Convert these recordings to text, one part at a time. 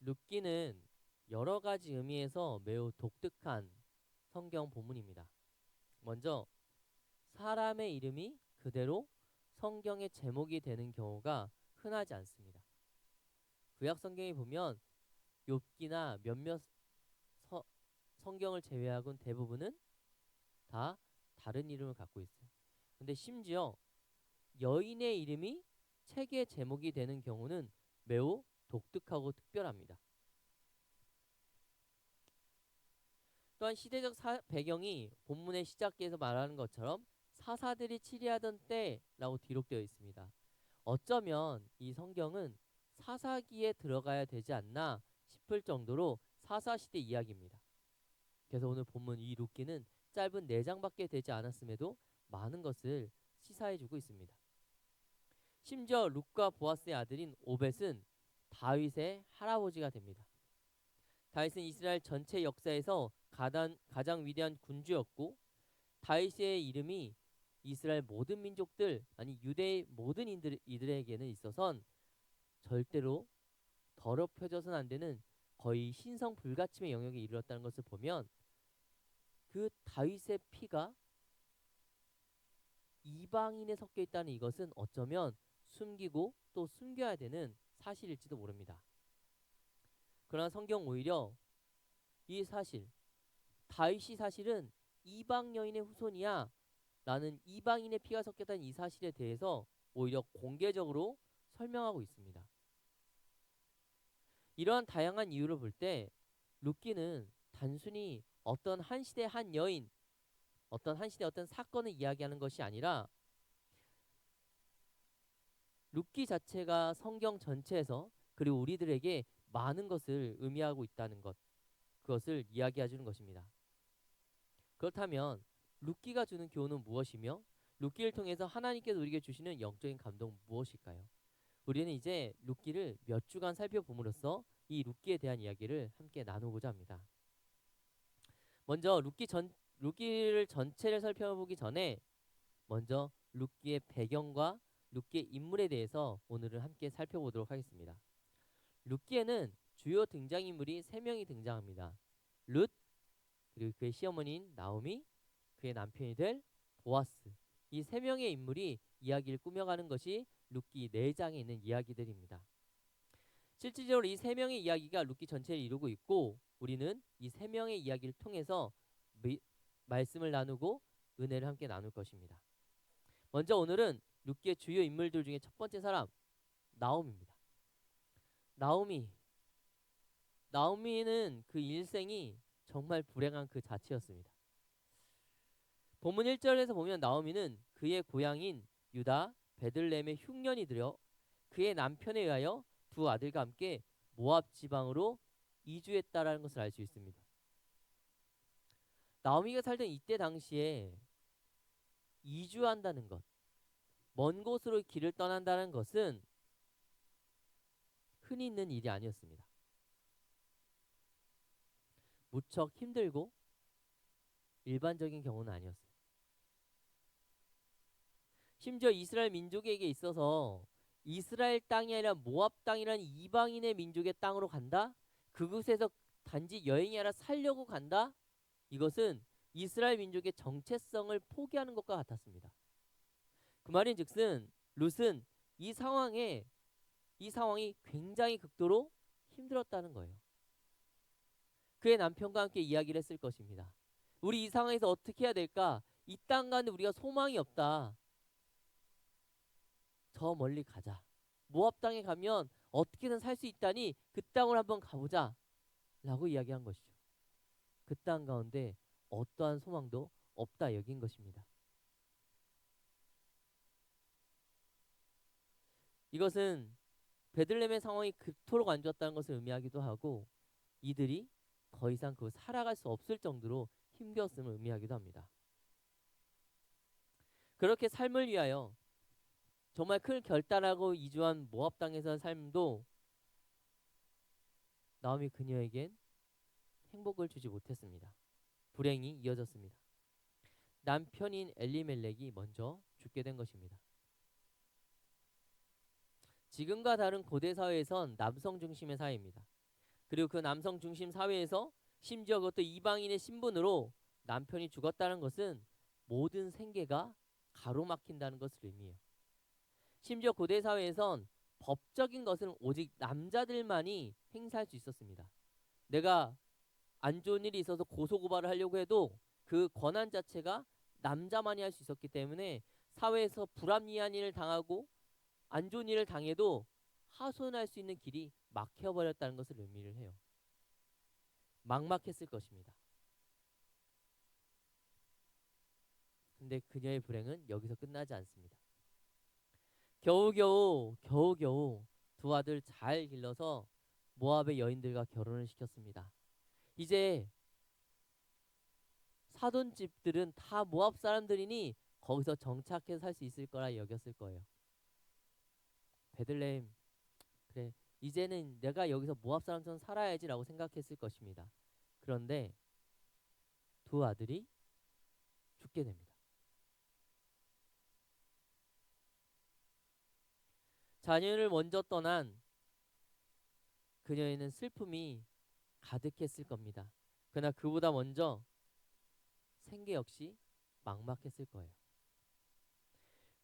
룻기는 여러 가지 의미에서 매우 독특한 성경 본문입니다. 먼저 사람의 이름이 그대로 성경의 제목이 되는 경우가 흔하지 않습니다. 구약 성경에 보면 욥기나 몇몇 서- 성경을 제외하고는 대부분은 다 다른 이름을 갖고 있어요. 근데 심지어 여인의 이름이 책의 제목이 되는 경우는 매우 독특하고 특별합니다. 또한 시대적 배경이 본문의 시작기에서 말하는 것처럼 사사들이 치리하던 때라고 기록되어 있습니다. 어쩌면 이 성경은 사사기에 들어가야 되지 않나 싶을 정도로 사사시대 이야기입니다. 그래서 오늘 본문 이 룻기는 짧은 4장밖에 되지 않았음에도 많은 것을 시사해주고 있습니다. 심지어 룻과 보아스의 아들인 오벳은 다윗의 할아버지가 됩니다. 다윗은 이스라엘 전체 역사에서 가장 위대한 군주였고 다윗의 이름이 이스라엘 모든 민족들 아니 유대의 모든 이들에게는 있어선 절대로 더럽혀져서는 안 되는 거의 신성 불가침의 영역에 이르렀다는 것을 보면 그 다윗의 피가 이방인에 섞여 있다는 이것은 어쩌면 숨기고 또 숨겨야 되는 사실일지도 모릅니다. 그러나 성경 오히려 이 사실 다윗이 사실은 이방 여인의 후손이야 라는 이방인의 피가 섞였다는 이 사실에 대해서 오히려 공개적으로 설명하고 있습니다. 이러한 다양한 이유를 볼 때 룻기는 단순히 어떤 한 시대 한 여인, 어떤 한 시대 어떤 사건을 이야기하는 것이 아니라 룻기 자체가 성경 전체에서 그리고 우리들에게 많은 것을 의미하고 있다는 것, 그것을 이야기해 주는 것입니다. 그렇다면 룻기가 주는 교훈은 무엇이며 룻기를 통해서 하나님께서 우리에게 주시는 영적인 감동은 무엇일까요? 우리는 이제 룻기를 몇 주간 살펴봄으로써 이 룻기에 대한 이야기를 함께 나누고자 합니다. 먼저 룻기를 전체를 살펴보기 전에 먼저 룻기의 배경과 룻기의 인물에 대해서 오늘은 함께 살펴보도록 하겠습니다. 룻기에는 주요 등장인물이 3명이 등장합니다. 룻, 그리고 그의 시어머니인 나오미, 그의 남편이 될 보아스. 이 3명의 인물이 이야기를 꾸며가는 것이 룻기 4장에 있는 이야기들입니다. 실질적으로 이 3명의 이야기가 룻기 전체를 이루고 있고 우리는 이 3명의 이야기를 통해서 말씀을 나누고 은혜를 함께 나눌 것입니다. 먼저 오늘은 룻기의 주요 인물들 중에 첫 번째 사람 나옴입니다. 나오미. 나오미는 그 일생이 정말 불행한 그 자체였습니다. 본문 1절에서 보면 나오미는 그의 고향인 유다 베들레헴의 흉년이 들여 그의 남편에 의하여 두 아들과 함께 모압 지방으로 이주했다라는 것을 알 수 있습니다. 나오미가 살던 이때 당시에 이주한다는 것, 먼 곳으로 길을 떠난다는 것은 흔히 있는 일이 아니었습니다. 무척 힘들고 일반적인 경우는 아니었어요. 심지어 이스라엘 민족에게 있어서 이스라엘 땅이 아니라 모압 땅이라는 이방인의 민족의 땅으로 간다? 그곳에서 단지 여행이 아니라 살려고 간다? 이것은 이스라엘 민족의 정체성을 포기하는 것과 같았습니다. 그 말인즉슨 룻은 이 상황에 이 상황이 굉장히 극도로 힘들었다는 거예요. 그의 남편과 함께 이야기를 했을 것입니다. 우리 이 상황에서 어떻게 해야 될까? 이 땅 가는데 우리가 소망이 없다. 저 멀리 가자. 모압 땅에 가면 어떻게든 살 수 있다니 그 땅을 한번 가보자. 라고 이야기한 것이죠. 그 땅 가운데 어떠한 소망도 없다 여긴 것입니다. 이것은 베들레헴의 상황이 그토록 안 좋았다는 것을 의미하기도 하고 이들이 더 이상 그 살아갈 수 없을 정도로 힘겨웠음을 의미하기도 합니다. 그렇게 삶을 위하여 정말 큰 결단하고 이주한 모압 땅에서의 삶도 나오미 그녀에겐 행복을 주지 못했습니다. 불행이 이어졌습니다. 남편인 엘리멜렉이 먼저 죽게 된 것입니다. 지금과 다른 고대 사회에선 남성 중심의 사회입니다. 그리고 그 남성 중심 사회에서 심지어 그것도 이방인의 신분으로 남편이 죽었다는 것은 모든 생계가 가로막힌다는 것을 의미해요. 심지어 고대 사회에선 법적인 것은 오직 남자들만이 행사할 수 있었습니다. 내가 안 좋은 일이 있어서 고소고발을 하려고 해도 그 권한 자체가 남자만이 할 수 있었기 때문에 사회에서 불합리한 일을 당하고 안 좋은 일을 당해도 하소연할 수 있는 길이 막혀버렸다는 것을 의미를 해요. 막막했을 것입니다. 근데 그녀의 불행은 여기서 끝나지 않습니다. 겨우겨우 두 아들 잘 길러서 모압의 여인들과 결혼을 시켰습니다. 이제 사돈 집들은 다 모압 사람들이니 거기서 정착해서 살 수 있을 거라 여겼을 거예요. 베들레헴, 그래, 이제는 내가 여기서 모압 사람처럼 살아야지라고 생각했을 것입니다. 그런데 두 아들이 죽게 됩니다. 자녀를 먼저 떠난 그녀에는 슬픔이 가득했을 겁니다. 그러나 그보다 먼저 생계 역시 막막했을 거예요.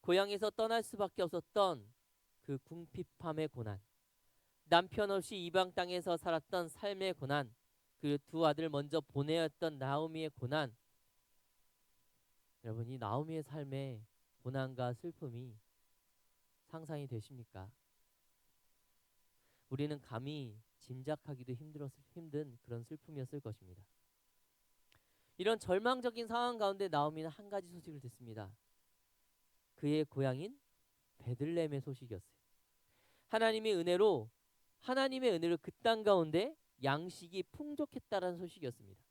고향에서 떠날 수밖에 없었던 그 궁핍함의 고난, 남편 없이 이방 땅에서 살았던 삶의 고난, 그 두 아들 먼저 보내었던 나오미의 고난. 여러분, 이 나오미의 삶의 고난과 슬픔이 상상이 되십니까? 우리는 감히 짐작하기도 힘든 그런 슬픔이었을 것입니다. 이런 절망적인 상황 가운데 나오미는 한 가지 소식을 듣습니다. 그의 고향인 베들레헴의 소식이었어요. 하나님의 은혜로 그 땅 가운데 양식이 풍족했다라는 소식이었습니다.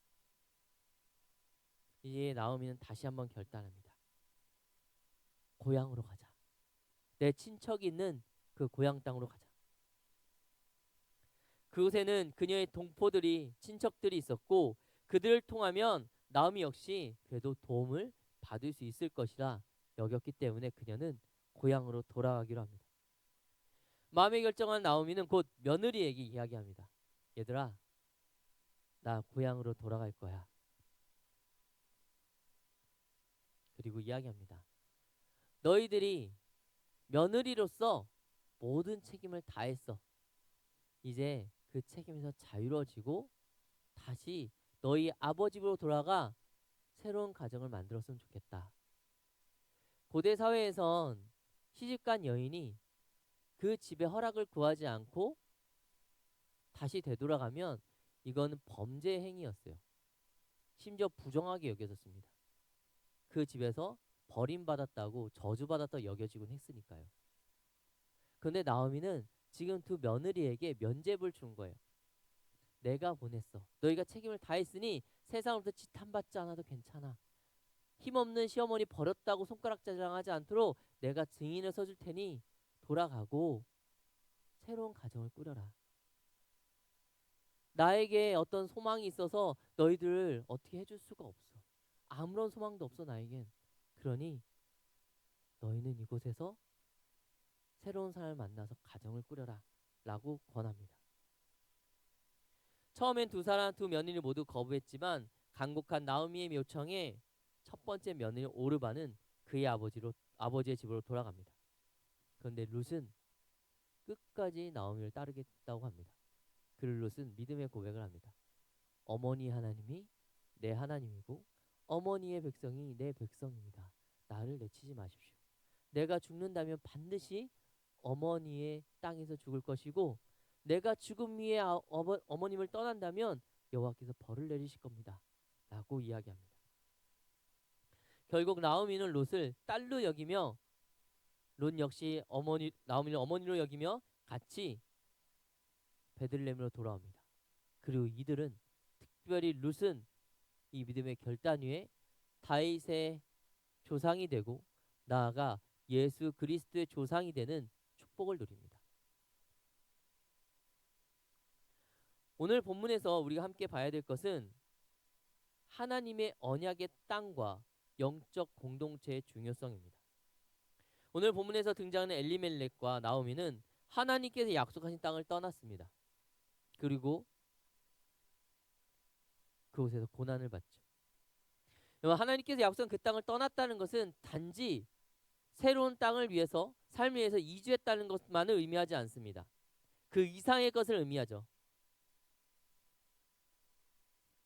이제 나오미는 다시 한번 결단합니다. 고향으로 가자. 내 친척이 있는 그 고향 땅으로 가자. 그곳에는 그녀의 동포들이 친척들이 있었고 그들을 통하면 나오미 역시 그래도 도움을 받을 수 있을 것이라 여겼기 때문에 그녀는 고향으로 돌아가기로 합니다. 마음의 결정한 나오미는 곧 며느리에게 이야기합니다. 얘들아, 나 고향으로 돌아갈 거야. 그리고 이야기합니다. 너희들이 며느리로서 모든 책임을 다했어. 이제 그 책임에서 자유로워지고 다시 너희 아버지 집으로 돌아가 새로운 가정을 만들었으면 좋겠다. 고대 사회에선 시집간 여인이 그 집의 허락을 구하지 않고 다시 되돌아가면 이거는 범죄 행위였어요. 심지어 부정하게 여겨졌습니다. 그 집에서 버림받았다고 저주받았다고 여겨지곤 했으니까요. 그런데 나오미는 지금 두 며느리에게 면죄부를 준 거예요. 내가 보냈어. 너희가 책임을 다했으니 세상으로부터 지탄받지 않아도 괜찮아. 힘없는 시어머니 버렸다고 손가락 자랑하지 않도록 내가 증인을 서줄 테니 돌아가고 새로운 가정을 꾸려라. 나에게 어떤 소망이 있어서 너희들을 어떻게 해줄 수가 없어. 아무런 소망도 없어 나에겐. 그러니 너희는 이곳에서 새로운 사람을 만나서 가정을 꾸려라 라고 권합니다. 처음엔 두 며느리 모두 거부했지만 간곡한 나오미의 요청에 첫 번째 며느리 오르바는 그의 아버지의 집으로 돌아갑니다. 그런데 룻은 끝까지 나오미를 따르겠다고 합니다. 그 룻은 믿음의 고백을 합니다. 어머니 하나님이 내 하나님이고 어머니의 백성이 내 백성입니다. 나를 내치지 마십시오. 내가 죽는다면 반드시 어머니의 땅에서 죽을 것이고 내가 죽음 위에 어머님을 떠난다면 여호와께서 벌을 내리실 겁니다. 라고 이야기합니다. 결국 나오미는 롯을 딸로 여기며 롯 역시 나오미를 어머니로 여기며 같이 베들레헴으로 돌아옵니다. 그리고 이들은 특별히 롯은 이 믿음의 결단 위에 다윗의 조상이 되고 나아가 예수 그리스도의 조상이 되는 축복을 누립니다. 오늘 본문에서 우리가 함께 봐야 될 것은 하나님의 언약의 땅과 영적 공동체의 중요성입니다. 오늘 본문에서 등장하는 엘리멜렉과 나오미는 하나님께서 약속하신 땅을 떠났습니다. 그리고 그곳에서 고난을 받죠. 하나님께서 약속한 그 땅을 떠났다는 것은 단지 새로운 땅을 위해서 삶을 위해서 이주했다는 것만을 의미하지 않습니다. 그 이상의 것을 의미하죠.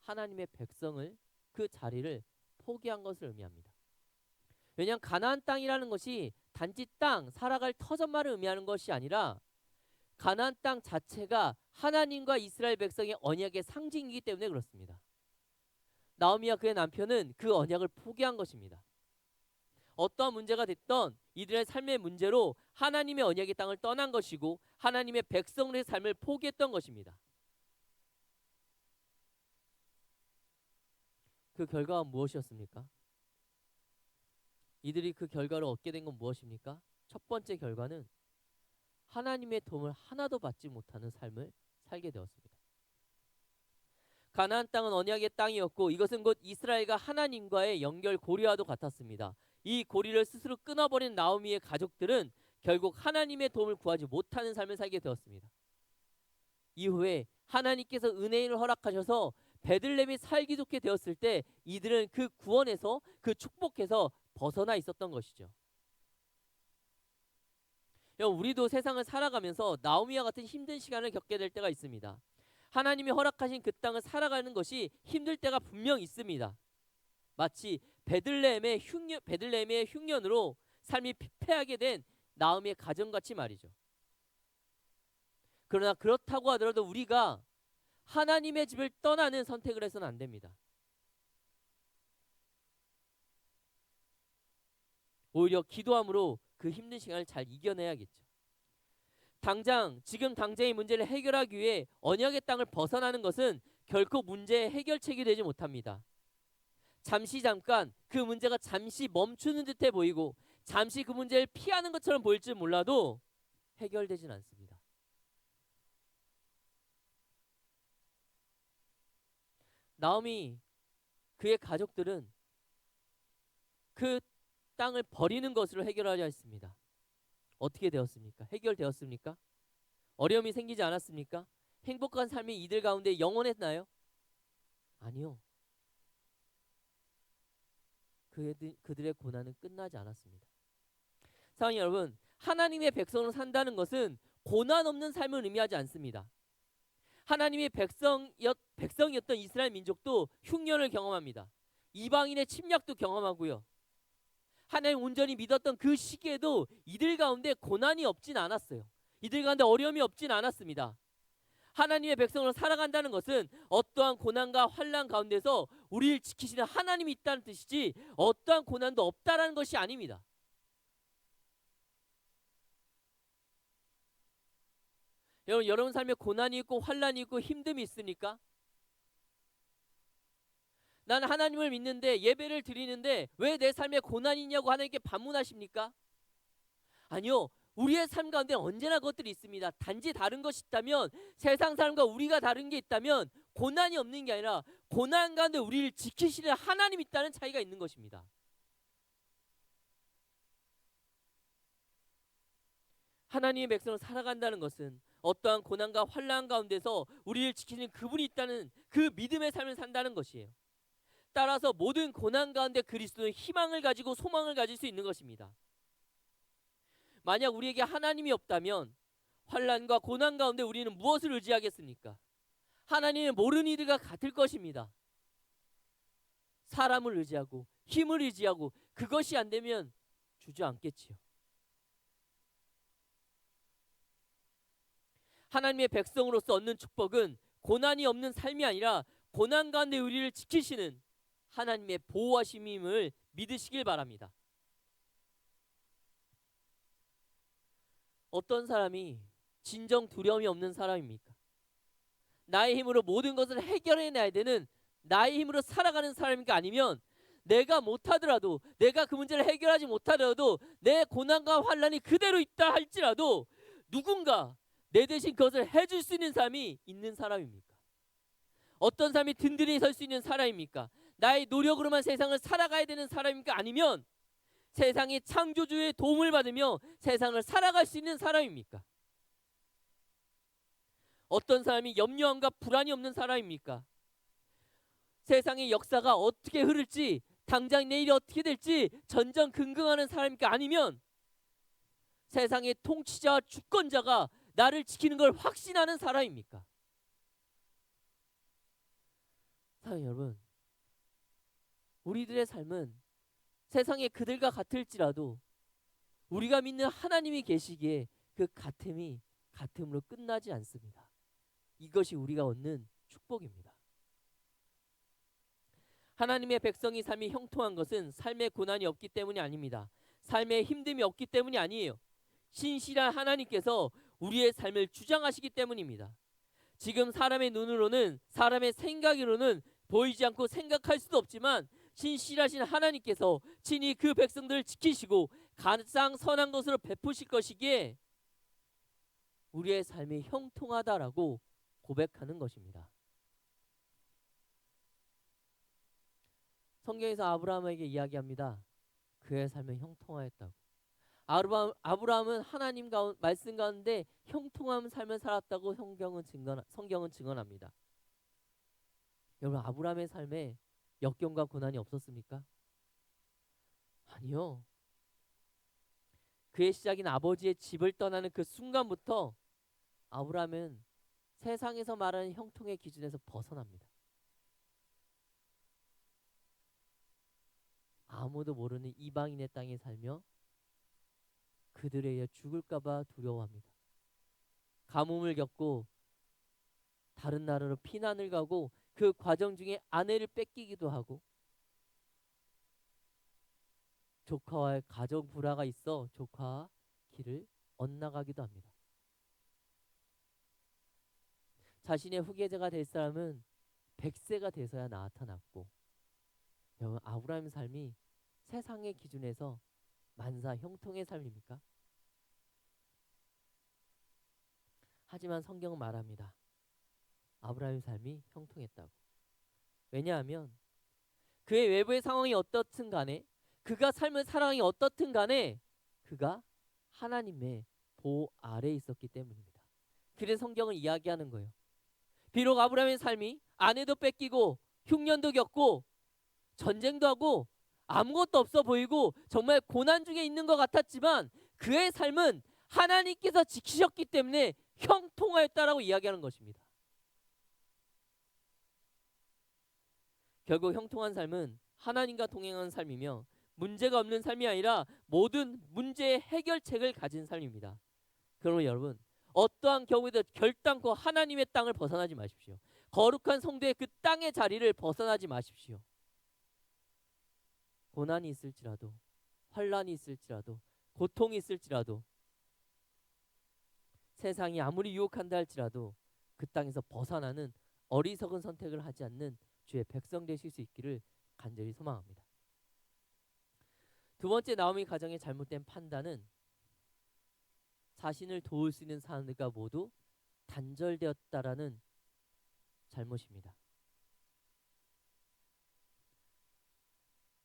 하나님의 백성을 그 자리를 포기한 것을 의미합니다. 왜냐하면 가나안 땅이라는 것이 단지 땅, 살아갈 터전만을 의미하는 것이 아니라 가나안 땅 자체가 하나님과 이스라엘 백성의 언약의 상징이기 때문에 그렇습니다. 나오미와 그의 남편은 그 언약을 포기한 것입니다. 어떠한 문제가 됐던 이들의 삶의 문제로 하나님의 언약의 땅을 떠난 것이고 하나님의 백성의 삶을 포기했던 것입니다. 그 결과가 무엇이었습니까? 이들이 그 결과를 얻게 된 건 무엇입니까? 첫 번째 결과는 하나님의 도움을 하나도 받지 못하는 삶을 살게 되었습니다. 가나안 땅은 언약의 땅이었고 이것은 곧 이스라엘과 하나님과의 연결 고리와도 같았습니다. 이 고리를 스스로 끊어버린 나오미의 가족들은 결국 하나님의 도움을 구하지 못하는 삶을 살게 되었습니다. 이후에 하나님께서 은혜인을 허락하셔서 베들레헴이 살기 좋게 되었을 때 이들은 그 구원에서 그 축복에서 벗어나 있었던 것이죠. 우리도 세상을 살아가면서 나오미와 같은 힘든 시간을 겪게 될 때가 있습니다. 하나님이 허락하신 그 땅을 살아가는 것이 힘들 때가 분명 있습니다. 마치 베들레헴의 흉년으로 삶이 피폐하게 된 나오미의 가정같이 말이죠. 그러나 그렇다고 하더라도 우리가 하나님의 집을 떠나는 선택을 해서는 안 됩니다. 오히려 기도함으로 그 힘든 시간을 잘 이겨내야겠죠. 지금 당장의 문제를 해결하기 위해 언약의 땅을 벗어나는 것은 결코 문제의 해결책이 되지 못합니다. 잠깐 그 문제가 잠시 멈추는 듯해 보이고 잠시 그 문제를 피하는 것처럼 보일지 몰라도 해결되진 않습니다. 나오미 그의 가족들은 그 땅을 버리는 것으로 해결하려 했습니다. 어떻게 되었습니까? 해결되었습니까? 어려움이 생기지 않았습니까? 행복한 삶이 이들 가운데 영원했나요? 아니요. 그들의 고난은 끝나지 않았습니다. 사랑하는 여러분, 하나님의 백성으로 산다는 것은 고난 없는 삶을 의미하지 않습니다. 하나님의 백성이었던 이스라엘 민족도 흉년을 경험합니다. 이방인의 침략도 경험하고요. 하나님 온전히 믿었던 그 시기에도 이들 가운데 고난이 없진 않았어요. 이들 가운데 어려움이 없진 않았습니다. 하나님의 백성으로 살아간다는 것은 어떠한 고난과 환난 가운데서 우리를 지키시는 하나님이 있다는 뜻이지 어떠한 고난도 없다라는 것이 아닙니다. 여러분 삶에 고난이 있고 환난이 있고 힘듦이 있습니까? 나는 하나님을 믿는데 예배를 드리는데 왜 내 삶에 고난이 있냐고 하나님께 반문하십니까? 아니요. 우리의 삶 가운데 언제나 그것들이 있습니다. 단지 다른 것이 있다면 세상 사람과 우리가 다른 게 있다면 고난이 없는 게 아니라 고난 가운데 우리를 지키시는 하나님이 있다는 차이가 있는 것입니다. 하나님의 백성으로 살아간다는 것은 어떠한 고난과 환난 가운데서 우리를 지키는 그분이 있다는 그 믿음의 삶을 산다는 것이에요. 따라서 모든 고난 가운데 그리스도는 희망을 가지고 소망을 가질 수 있는 것입니다. 만약 우리에게 하나님이 없다면 환난과 고난 가운데 우리는 무엇을 의지하겠습니까? 하나님의 모르는 이들과 같을 것입니다. 사람을 의지하고 힘을 의지하고 그것이 안 되면 주저앉겠지요. 하나님의 백성으로서 얻는 축복은 고난이 없는 삶이 아니라 고난 가운데 우리를 지키시는 하나님의 보호하심임을 믿으시길 바랍니다. 어떤 사람이 진정 두려움이 없는 사람입니까? 나의 힘으로 모든 것을 해결해내야 되는 나의 힘으로 살아가는 사람입니까? 아니면 내가 못하더라도 내가 그 문제를 해결하지 못하더라도 내 고난과 환난이 그대로 있다 할지라도 누군가 내 대신 그것을 해줄 수 있는 사람이 있는 사람입니까? 어떤 사람이 든든히 설 수 있는 사람입니까? 나의 노력으로만 세상을 살아가야 되는 사람입니까? 아니면 세상의 창조주의 도움을 받으며 세상을 살아갈 수 있는 사람입니까? 어떤 사람이 염려함과 불안이 없는 사람입니까? 세상의 역사가 어떻게 흐를지, 당장 내일이 어떻게 될지 전전긍긍하는 사람입니까? 아니면 세상의 통치자와 주권자가 나를 지키는 걸 확신하는 사람입니까? 사랑하는 여러분, 우리들의 삶은 세상에 그들과 같을지라도 우리가 믿는 하나님이 계시기에 그 같음이 같음으로 끝나지 않습니다. 이것이 우리가 얻는 축복입니다. 하나님의 백성이 삶이 형통한 것은 삶의 고난이 없기 때문이 아닙니다. 삶에 힘듦이 없기 때문이 아니에요. 신실한 하나님께서 우리의 삶을 주장하시기 때문입니다. 지금 사람의 눈으로는, 사람의 생각으로는 보이지 않고 생각할 수도 없지만 신실하신 하나님께서 친히 그 백성들을 지키시고 가장 선한 것으로 베푸실 것이기에 우리의 삶이 형통하다라고 고백하는 것입니다. 성경에서 아브라함에게 이야기합니다. 그의 삶은 형통하였다고. 아브라함은 하나님 말씀 가운데 형통한 삶을 살았다고 성경은 증언합니다. 여러분, 아브라함의 삶에 역경과 고난이 없었습니까? 아니요. 그의 시작인 아버지의 집을 떠나는 그 순간부터 아브라함은 세상에서 말하는 형통의 기준에서 벗어납니다. 아무도 모르는 이방인의 땅에 살며 그들에 의해 죽을까봐 두려워합니다. 가뭄을 겪고 다른 나라로 피난을 가고 그 과정 중에 아내를 뺏기기도 하고 조카와의 가정 불화가 있어 조카와 길을 엇나가기도 합니다. 자신의 후계자가 될 사람은 100세가 돼서야 나타났고, 여러분, 아브라함의 삶이 세상의 기준에서 만사 형통의 삶입니까? 하지만 성경은 말합니다. 아브라함의 삶이 형통했다고. 왜냐하면 그의 외부의 상황이 어떻든 간에, 그가 삶을 상황이 어떻든 간에 그가 하나님의 보호 아래에 있었기 때문입니다. 그래서 성경은 이야기하는 거예요. 비록 아브라함의 삶이 아내도 뺏기고 흉년도 겪고 전쟁도 하고 아무것도 없어 보이고 정말 고난 중에 있는 것 같았지만 그의 삶은 하나님께서 지키셨기 때문에 형통하였다라고 이야기하는 것입니다. 결국 형통한 삶은 하나님과 동행하는 삶이며 문제가 없는 삶이 아니라 모든 문제의 해결책을 가진 삶입니다. 그러면 여러분, 어떠한 경우에도 결단코 하나님의 땅을 벗어나지 마십시오. 거룩한 성도의 그 땅의 자리를 벗어나지 마십시오. 고난이 있을지라도, 환란이 있을지라도, 고통이 있을지라도, 세상이 아무리 유혹한다 할지라도 그 땅에서 벗어나는 어리석은 선택을 하지 않는 주의 백성 되실 수 있기를 간절히 소망합니다. 두 번째, 나오미 가정의 잘못된 판단은 자신을 도울 수 있는 사람들과 모두 단절되었다라는 잘못입니다.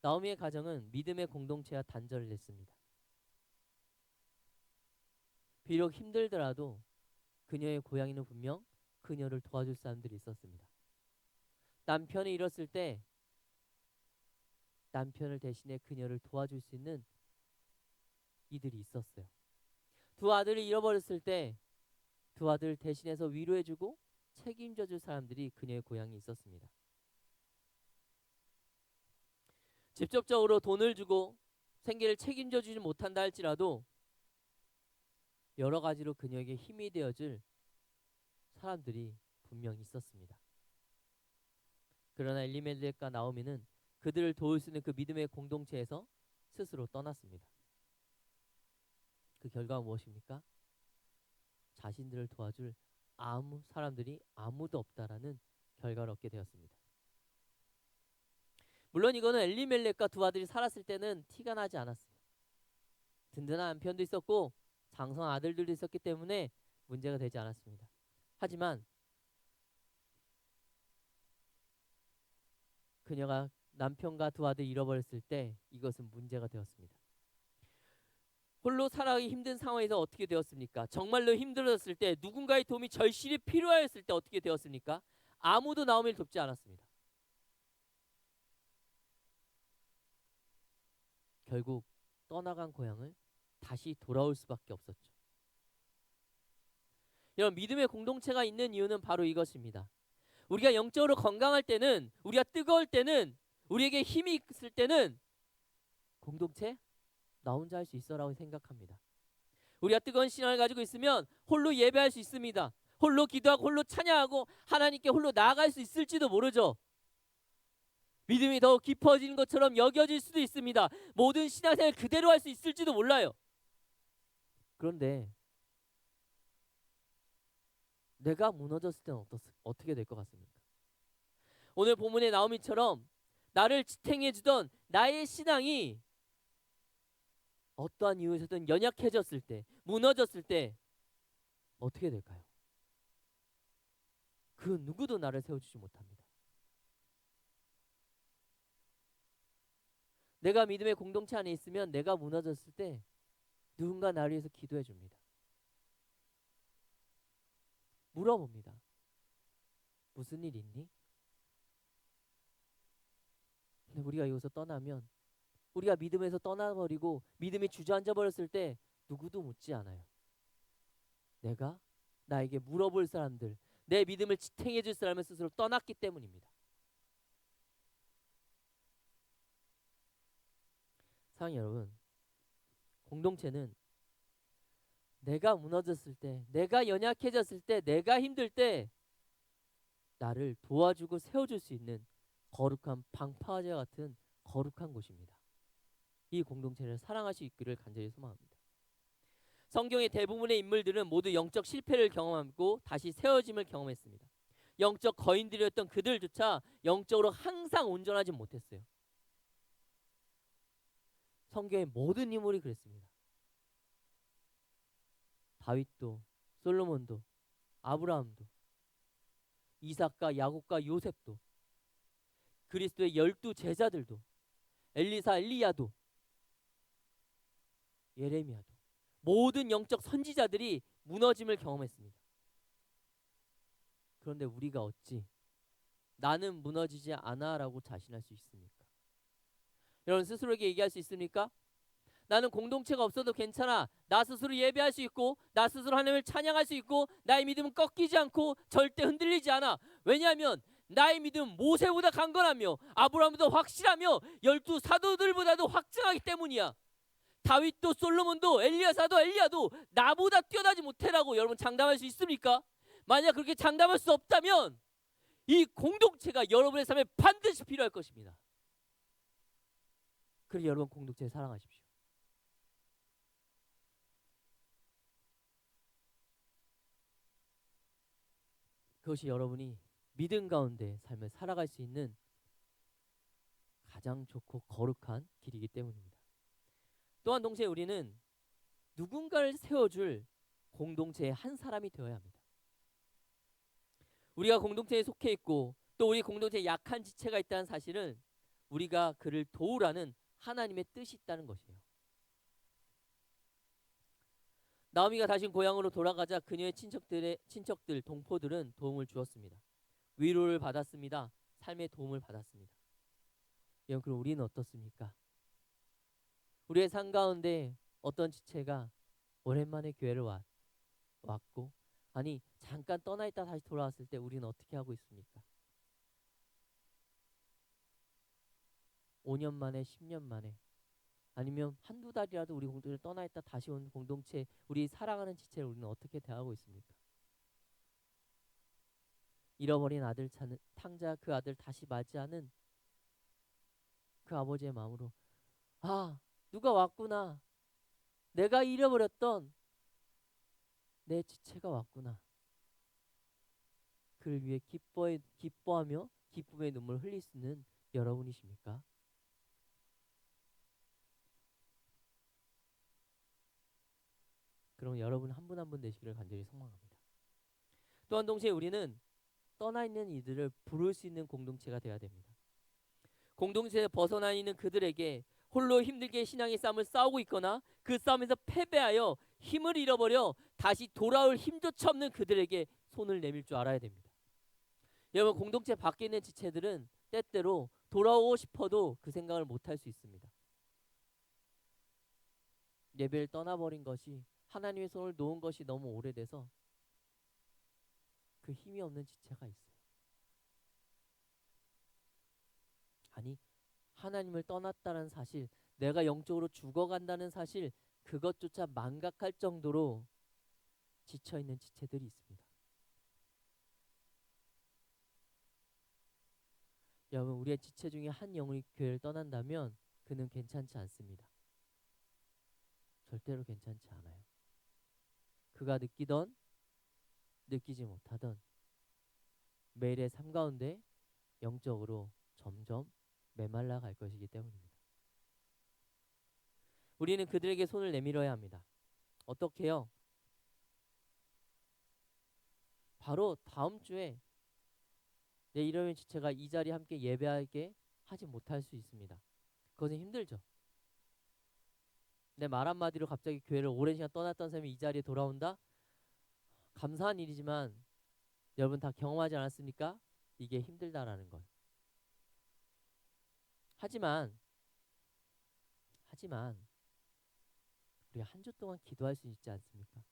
나오미의 가정은 믿음의 공동체와 단절을 했습니다. 비록 힘들더라도 그녀의 고향에는 분명 그녀를 도와줄 사람들이 있었습니다. 남편이 잃었을 때 남편을 대신해 그녀를 도와줄 수 있는 이들이 있었어요. 두 아들을 잃어버렸을 때 두 아들 대신해서 위로해주고 책임져줄 사람들이 그녀의 고향에 있었습니다. 직접적으로 돈을 주고 생계를 책임져주지 못한다 할지라도 여러 가지로 그녀에게 힘이 되어줄 사람들이 분명히 있었습니다. 그러나 엘리멜렉과 나오미는 그들을 도울 수 있는 그 믿음의 공동체에서 스스로 떠났습니다. 그 결과가 무엇입니까? 자신들을 도와줄 사람들이 아무도 없다라는 결과를 얻게 되었습니다. 물론 이거는 엘리멜렉과 두 아들이 살았을 때는 티가 나지 않았어요. 든든한 남편도 있었고 장성한 아들들도 있었기 때문에 문제가 되지 않았습니다. 하지만 그녀가 남편과 두 아들 잃어버렸을 때 이것은 문제가 되었습니다. 홀로 살아가기 힘든 상황에서 어떻게 되었습니까? 정말로 힘들어졌을 때, 누군가의 도움이 절실히 필요하였을 때 어떻게 되었습니까? 아무도 나오미를 돕지 않았습니다. 결국 떠나간 고향을 다시 돌아올 수밖에 없었죠. 여러분, 믿음의 공동체가 있는 이유는 바로 이것입니다. 우리가 영적으로 건강할 때는, 우리가 뜨거울 때는, 우리에게 힘이 있을 때는 공동체 나 혼자 할 수 있어라고 생각합니다. 우리가 뜨거운 신앙을 가지고 있으면 홀로 예배할 수 있습니다. 홀로 기도하고 홀로 찬양하고 하나님께 홀로 나아갈 수 있을지도 모르죠. 믿음이 더욱 깊어지는 것처럼 여겨질 수도 있습니다. 모든 신앙생활 그대로 할 수 있을지도 몰라요. 그런데 내가 무너졌을 때는 어떻게 될 것 같습니까? 오늘 본문의 나오미처럼 나를 지탱해 주던 나의 신앙이 어떠한 이유에서든 연약해졌을 때, 무너졌을 때 어떻게 될까요? 그 누구도 나를 세워주지 못합니다. 내가 믿음의 공동체 안에 있으면 내가 무너졌을 때 누군가 나를 위해서 기도해 줍니다. 물어봅니다. 무슨 일 있니? 근데 우리가 여기서 떠나면, 우리가 믿음에서 떠나버리고 믿음이 주저앉아 버렸을 때 누구도 묻지 않아요. 내가 나에게 물어볼 사람들, 내 믿음을 지탱해 줄 사람을 스스로 떠났기 때문입니다. 사랑하는 여러분, 공동체는 내가 무너졌을 때, 내가 연약해졌을 때, 내가 힘들 때 나를 도와주고 세워줄 수 있는 거룩한 방파제 같은 거룩한 곳입니다. 이 공동체를 사랑할 수 있기를 간절히 소망합니다. 성경의 대부분의 인물들은 모두 영적 실패를 경험하고 다시 세워짐을 경험했습니다. 영적 거인들이었던 그들조차 영적으로 항상 온전하지 못했어요. 성경의 모든 인물이 그랬습니다. 다윗도, 솔로몬도, 아브라함도, 이삭과 야곱과 요셉도, 그리스도의 12 제자들도, 엘리사, 엘리야도, 예레미야도, 모든 영적 선지자들이 무너짐을 경험했습니다. 그런데 우리가 어찌 나는 무너지지 않아 라고 자신할 수 있습니까? 여러분, 스스로에게 얘기할 수 있습니까? 나는 공동체가 없어도 괜찮아. 나 스스로 예배할 수 있고, 나 스스로 하나님을 찬양할 수 있고, 나의 믿음은 꺾이지 않고 절대 흔들리지 않아. 왜냐하면 나의 믿음은 모세보다 강건하며 아브라함보다 확실하며 12 사도들보다도 확증하기 때문이야. 다윗도 솔로몬도 엘리야사도 엘리야도 나보다 뛰어나지 못해라고 여러분 장담할 수 있습니까? 만약 그렇게 장담할 수 없다면 이 공동체가 여러분의 삶에 반드시 필요할 것입니다. 그래서 여러분 공동체 사랑하십시오. 그것이 여러분이 믿음 가운데 삶을 살아갈 수 있는 가장 좋고 거룩한 길이기 때문입니다. 또한 동시에 우리는 누군가를 세워줄 공동체의 한 사람이 되어야 합니다. 우리가 공동체에 속해 있고 또 우리 공동체에 약한 지체가 있다는 사실은 우리가 그를 도우라는 하나님의 뜻이 있다는 것이에요. 나오미가 다시 고향으로 돌아가자 그녀의 친척들, 동포들은 도움을 주었습니다. 위로를 받았습니다. 삶의 도움을 받았습니다. 여러분, 그럼 우리는 어떻습니까? 우리의 삶 가운데 어떤 지체가 오랜만에 교회를 왔고, 아니 잠깐 떠나 있다 다시 돌아왔을 때 우리는 어떻게 하고 있습니까? 5년 만에, 10년 만에, 아니면 한두 달이라도 우리 공동체를 떠나 있다 다시 온 공동체, 우리 사랑하는 지체를 우리는 어떻게 대하고 있습니까? 잃어버린 아들 찾는 탕자, 그 아들 다시 맞이하는 그 아버지의 마음으로, 아, 누가 왔구나. 내가 잃어버렸던 내 지체가 왔구나. 그를 위해 기뻐하며 기쁨의 눈물 흘릴 수 있는 여러분이십니까? 그럼 여러분 한 분 한 분 되시기를 간절히 소망합니다. 또한 동시에 우리는 떠나 있는 이들을 부를 수 있는 공동체가 되어야 됩니다. 공동체에 벗어나 있는 그들에게 홀로 힘들게 신앙의 싸움을 싸우고 있거나 그 싸움에서 패배하여 힘을 잃어버려 다시 돌아올 힘조차 없는 그들에게 손을 내밀 줄 알아야 됩니다. 여러분, 공동체 밖에 있는 지체들은 때때로 돌아오고 싶어도 그 생각을 못할 수 있습니다. 예배를 떠나버린 것이, 하나님의 손을 놓은 것이 너무 오래돼서 그 힘이 없는 지체가 있어요. 아니, 하나님을 떠났다는 사실, 내가 영적으로 죽어간다는 사실, 그것조차 망각할 정도로 지쳐있는 지체들이 있습니다. 여러분, 우리의 지체 중에 한 영혼이 교회를 떠난다면 그는 괜찮지 않습니다. 절대로 괜찮지 않아요. 그가 느끼던 느끼지 못하던 매일의 삶 가운데 영적으로 점점 메말라 갈 것이기 때문입니다. 우리는 그들에게 손을 내밀어야 합니다. 어떻게 해요? 바로 다음 주에 내 이러면 지체가 이 자리에 함께 예배하게 하지 못할 수 있습니다. 그것은 힘들죠. 내 말 한마디로 갑자기 교회를 오랜 시간 떠났던 사람이 이 자리에 돌아온다? 감사한 일이지만 여러분 다 경험하지 않았습니까? 이게 힘들다라는 걸. 하지만 우리가 한 주 동안 기도할 수 있지 않습니까?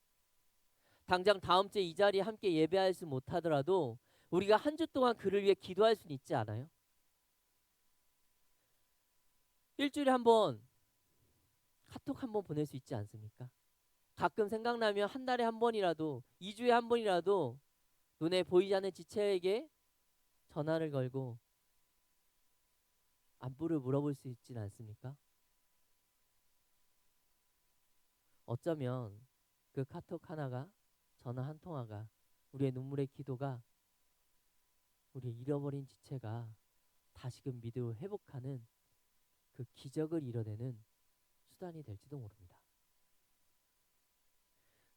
당장 다음 주에 이 자리에 함께 예배할 수 못하더라도 우리가 한 주 동안 그를 위해 기도할 수 있지 않아요? 일주일에 한 번 카톡 한 번 보낼 수 있지 않습니까? 가끔 생각나면 한 달에 한 번이라도, 2주에 한 번이라도 눈에 보이지 않는 지체에게 전화를 걸고 안부를 물어볼 수 있지는 않습니까? 어쩌면 그 카톡 하나가, 전화 한 통화가, 우리의 눈물의 기도가 우리의 잃어버린 지체가 다시금 믿음을 회복하는 그 기적을 이뤄내는 수단이 될지도 모릅니다.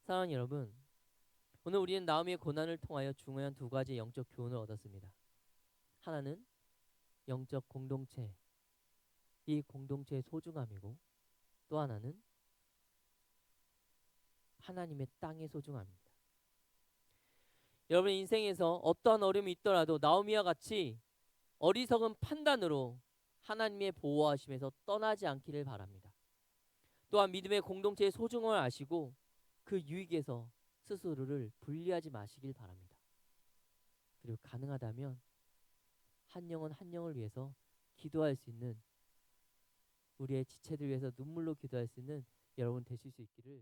사랑하는 여러분, 오늘 우리는 나오미의 고난을 통하여 중요한 두 가지 영적 교훈을 얻었습니다. 하나는 영적 공동체, 이 공동체의 소중함이고, 또 하나는 하나님의 땅의 소중함입니다. 여러분 인생에서 어떠한 어려움이 있더라도 나오미와 같이 어리석은 판단으로 하나님의 보호하심에서 떠나지 않기를 바랍니다. 또한 믿음의 공동체의 소중함을 아시고 그 유익에서 스스로를 분리하지 마시길 바랍니다. 그리고 가능하다면 한 영혼 한 영을 위해서 기도할 수 있는, 우리의 지체들 위해서 눈물로 기도할 수 있는 여러분 되실 수 있기를